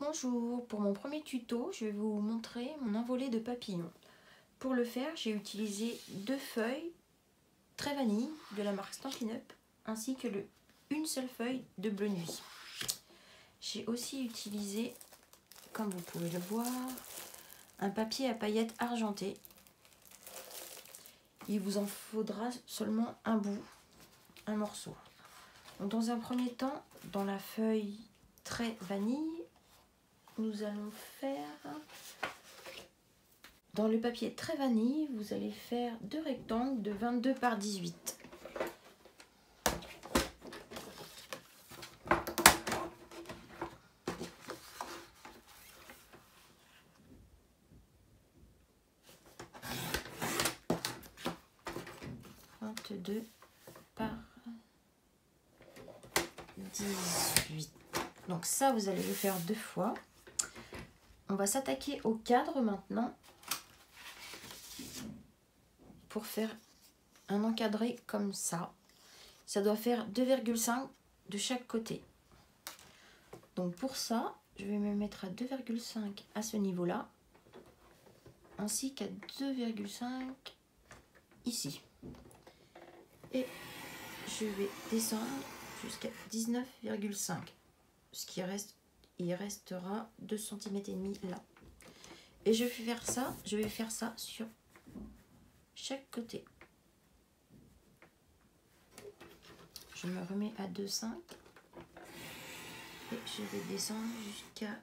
Bonjour, pour mon premier tuto, je vais vous montrer mon envolé de papillons. Pour le faire, j'ai utilisé 2 feuilles très vanille de la marque Stampin' Up ainsi que une seule feuille de bleu nuit. J'ai aussi utilisé, comme vous pouvez le voir, un papier à paillettes argentées. Il vous en faudra seulement un bout, un morceau. Donc, dans un premier temps, dans la feuille très vanille, nous allons faire, dans le papier très vanille, vous allez faire 2 rectangles de 22 par 18. Par 18. Donc ça, vous allez le faire 2 fois. On va s'attaquer au cadre maintenant pour faire un encadré comme ça. Ça doit faire 2,5 de chaque côté. Donc pour ça, je vais me mettre à 2,5 à ce niveau-là, ainsi qu'à 2,5 ici. Et je vais descendre jusqu'à 19,5. Ce qui reste, il restera 2,5 cm là. Et je vais faire ça sur chaque côté. Je me remets à 2,5 et je vais descendre jusqu'à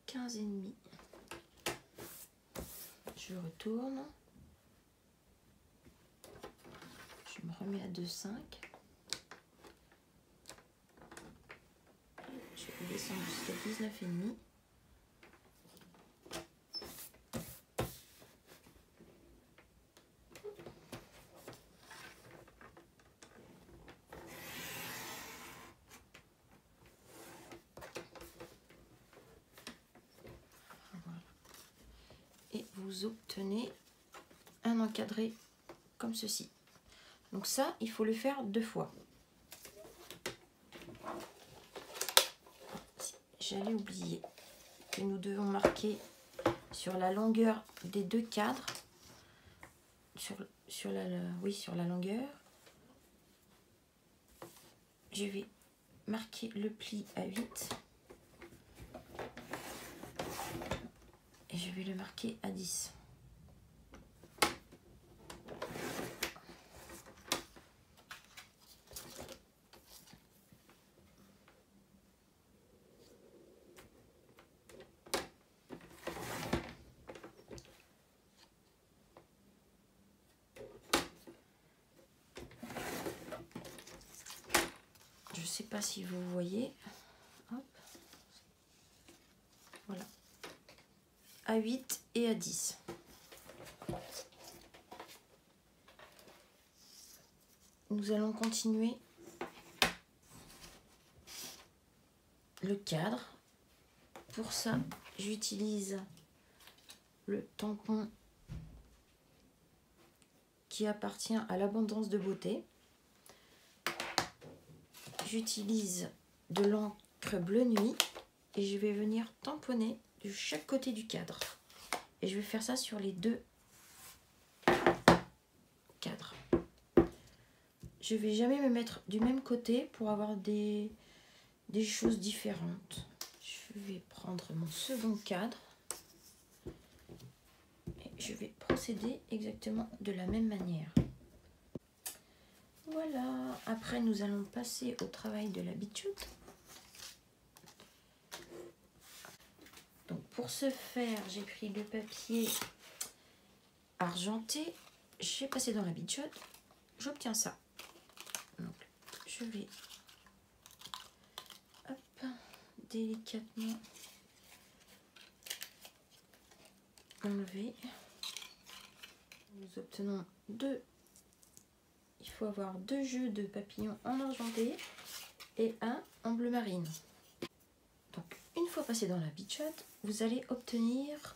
15,5. Je retourne. Je me remets à 2,5. Je vais descendre jusqu'à 19,5. Voilà. Et vous obtenez un encadré comme ceci. Donc ça, il faut le faire 2 fois. J'allais oublier que nous devons marquer sur la longueur des 2 cadres, sur la longueur. Je vais marquer le pli à 8 et je vais le marquer à 10. Je ne sais pas si vous voyez. Hop. Voilà. À 8 et à 10. Nous allons continuer le cadre. Pour ça, j'utilise le tampon qui appartient à l'abondance de beauté. J'utilise de l'encre bleu nuit et je vais venir tamponner de chaque côté du cadre. Et je vais faire ça sur les 2 cadres. Je vais jamais me mettre du même côté pour avoir des choses différentes. Je vais prendre mon second cadre et je vais procéder exactement de la même manière. Voilà, après nous allons passer au travail de la bichoute. Donc pour ce faire, j'ai pris le papier argenté, j'ai passé dans la bichoute, j'obtiens ça. Donc je vais délicatement enlever. Nous obtenons 2. Il faut avoir 2 jeux de papillons en argenté et un en bleu marine. Donc une fois passé dans la bichotte, vous allez obtenir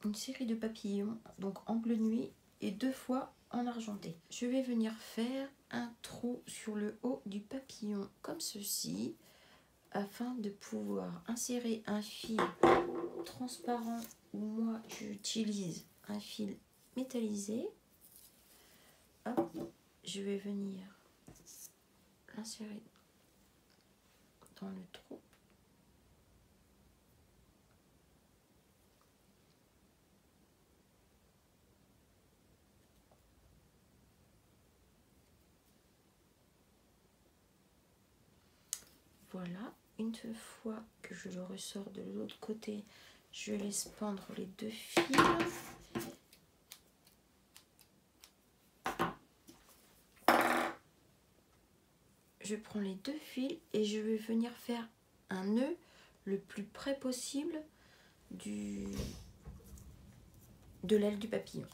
une série de papillons, donc en bleu nuit et 2 fois en argenté. Je vais venir faire un trou sur le haut du papillon comme ceci, afin de pouvoir insérer un fil transparent, ou moi j'utilise un fil métallisé. Hop, je vais venir l'insérer dans le trou. Voilà, une fois que je le ressors de l'autre côté, je laisse pendre les deux fils. Je prends les deux fils et je vais venir faire un nœud le plus près possible de l'aile du papillon.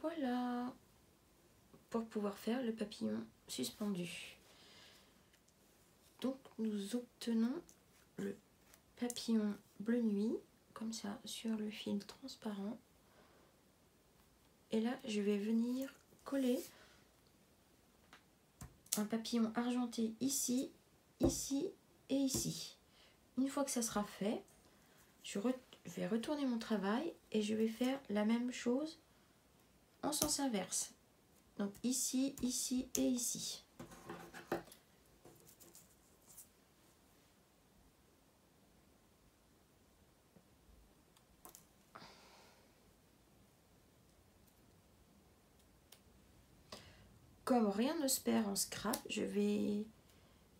Voilà, pour pouvoir faire le papillon suspendu. Donc nous obtenons le papillon bleu nuit, comme ça, sur le fil transparent. Et là, je vais venir coller un papillon argenté ici, ici et ici. Une fois que ça sera fait, je vais retourner mon travail et je vais faire la même chose en sens inverse. Donc ici, ici et ici. Comme rien ne se perd en scrap, je vais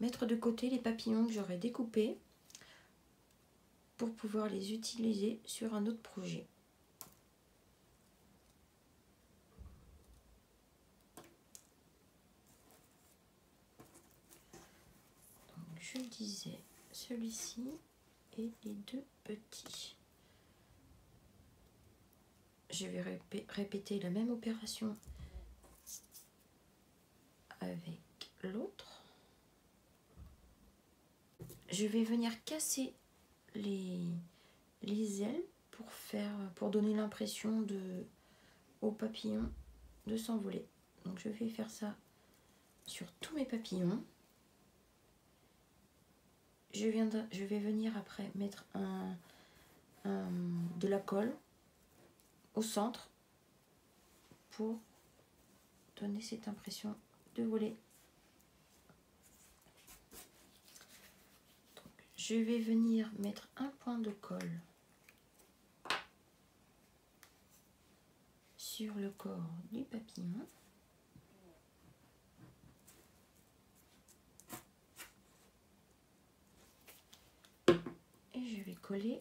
mettre de côté les papillons que j'aurai découpés pour pouvoir les utiliser sur un autre projet. Donc, je disais celui-ci et les deux petits. Je vais répéter la même opération avec l'autre. Je vais venir casser les ailes pour donner l'impression au papillon de s'envoler. Donc je vais faire ça sur tous mes papillons. Je vais venir après mettre de la colle au centre pour donner cette impression de voler. Donc, je vais venir mettre un point de colle sur le corps du papillon. Et je vais coller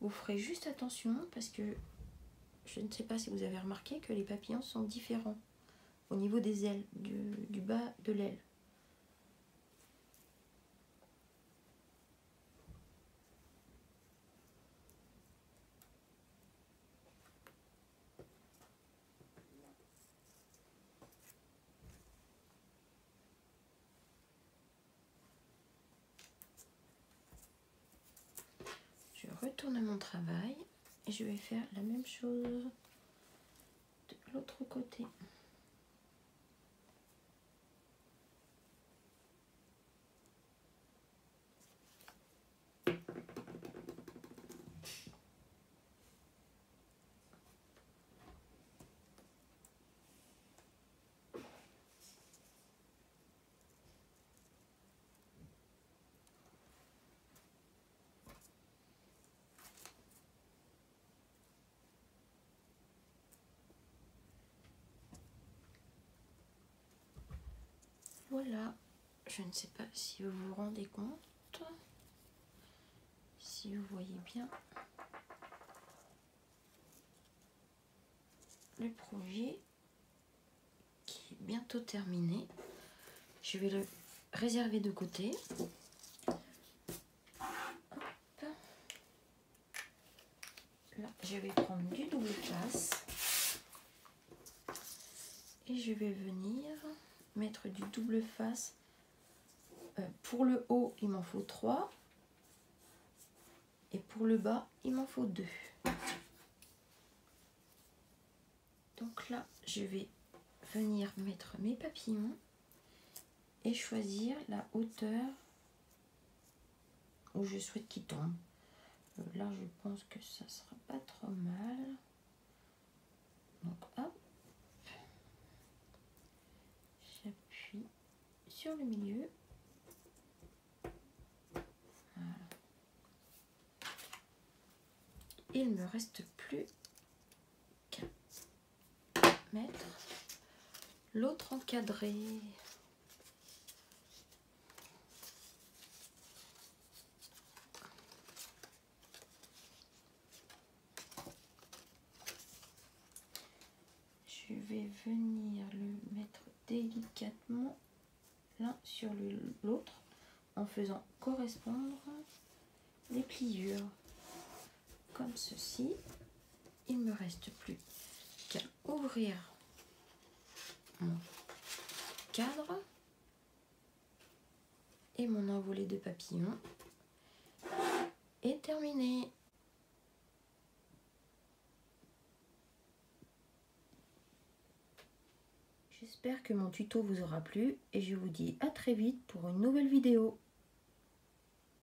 Vous ferez juste attention parce que je ne sais pas si vous avez remarqué que les papillons sont différents au niveau des ailes, du bas de l'aile. Je retourne mon travail et je vais faire la même chose de l'autre côté. Voilà, je ne sais pas si vous vous rendez compte, si vous voyez bien le projet qui est bientôt terminé. Je vais le réserver de côté. Là, je vais prendre du double face et je vais venir mettre du double face. Pour le haut, il m'en faut 3 et pour le bas, il m'en faut 2. Donc là, je vais venir mettre mes papillons et choisir la hauteur où je souhaite qu'ils tombent. Là, je pense que ça sera pas trop mal. Donc, hop, j'appuie sur le milieu. Voilà. Il me reste plus qu'à mettre l'autre encadré. Je vais venir le mettre délicatement l'un sur l'autre en faisant correspondre les pliures comme ceci. Il ne me reste plus qu'à ouvrir mon cadre et mon envolé de papillons est terminé. J'espère que mon tuto vous aura plu et je vous dis à très vite pour une nouvelle vidéo.